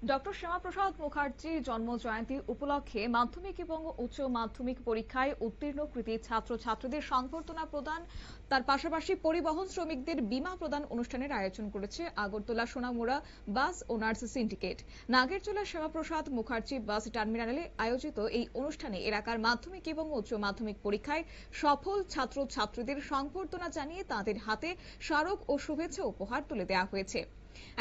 Doctor Shyamaprasad মুখার্জির জন্ম জয়ন্তী উপলক্ষে মাধ্যমিক এবং উচ্চ মাধ্যমিক পরীক্ষায় উত্তীর্ণ কৃতী ছাত্রছাত্রীদের সংবর্ধনা প্রদান, তার পাশাপাশি পরিবহন শ্রমিকদের বীমা প্রদান অনুষ্ঠানের আয়োজন করেছে Agartala Sonamura bus owners syndicate. Nagerchola Shyamaprasad Mukherjee bus টার্মিনালে আয়োজিত এই অনুষ্ঠানে এলাকার মাধ্যমিক এবং উচ্চ মাধ্যমিক পরীক্ষায় সফল ছাত্রছাত্রীদের সংবর্ধনা জানিয়ে তাদের হাতে স্মারক ও শুভেচ্ছা উপহার তুলে দেওয়া হয়েছে।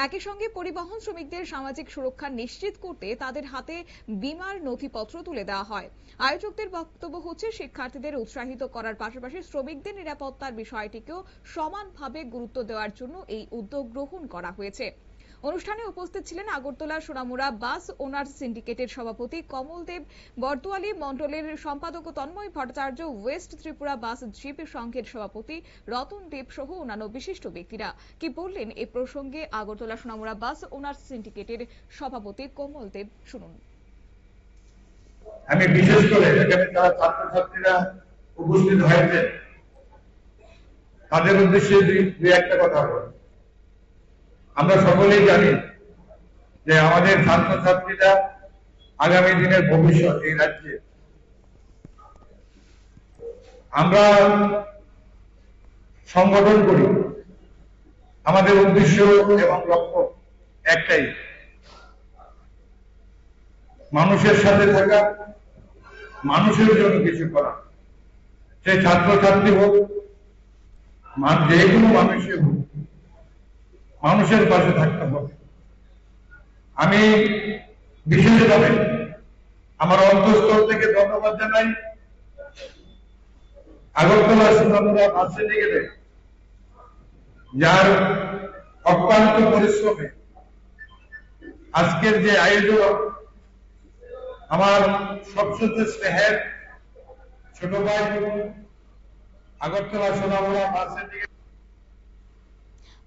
একই সঙ্গে পরিবহন শ্রমিকদের সামাজিক সুরক্ষা নিশ্চিত করতে তাদের হাতে বীমার নথিপত্র তুলে দেওয়া হয়। আয়োজকদের বক্তব্য হচ্ছে, শিক্ষার্থীদের উৎসাহিত করার পাশাপাশি শ্রমিকদের নিরাপত্তার বিষয়টিকেও সমানভাবে গুরুত্ব দেওয়ার জন্য এই উদ্যোগ গ্রহণ করা হয়েছে। অনুষ্ঠানে উপস্থিত ছিলেন আগরতলা সোনামুড়া বাস ওনার্স সিন্ডিকেটের সভাপতি কমল দেব, বর্দোয়ালি মন্ডলের সম্পাদক তন্ময় ভট্টাচার্য, ওয়েস্ট ত্রিপুরা বাস জিপি সংঘের সভাপতি রতন দেব সহ অন্যান্য বিশিষ্ট ব্যক্তিরা। কি বললেন এ প্রসঙ্গে আগরতলা সোনামুড়া বাস ওনার্স সিন্ডিকেটের সভাপতি কমল দেব, শুনুন। আমি বিশেষ করে এখানে যারা ছাত্রছাত্রীরা উপস্থিত হয়েছে তাদের উদ্দেশ্যে দুই একটা কথা বলব। আমরা সকলেই জানি যে আমাদের ছাত্রছাত্রীরা আগামী দিনের ভবিষ্যৎ এই রাজ্যে। আমরা সংগঠন করি, আমাদের উদ্দেশ্য এবং লক্ষ্য একটাই, মানুষের সাথে থাকা, মানুষের জন্য কিছু করা। সে ছাত্রছাত্রী হোক, যে কোনো মানুষই হোক, মানুষের পাশে থাকতে হবে। আমি বিশেষভাবে আমার অন্তঃস্থল থেকে ধন্যবাদ জানাই আগরতলা সোনামুড়া বাস সিন্ডিকেটে, যার অক্লান্ত পরিশ্রমে আজকের যে আয়োজন, আমার সবচেয়ে স্নেহের ছোট ভাই আগরতলা সোনামুড়া বাস সিন্ডিকেট।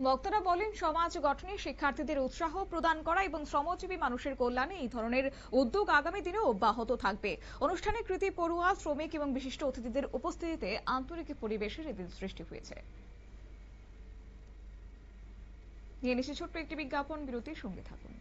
বক্তারা বলেন, সমাজ গঠনে শিক্ষার্থীদের উৎসাহ প্রদান করা এবং শ্রমজীবী মানুষের কল্যাণে এই ধরনের উদ্যোগ আগামী দিনেও অব্যাহত থাকবে। অনুষ্ঠানে কৃতি পড়ুয়া, শ্রমিক এবং বিশিষ্ট অতিথিদের উপস্থিতিতে আন্তরিক পরিবেশের এদিন সৃষ্টি হয়েছে। নিয়ে নিচ্ছে ছোট্ট একটি বিজ্ঞাপন বিরতির সঙ্গে থাকুন।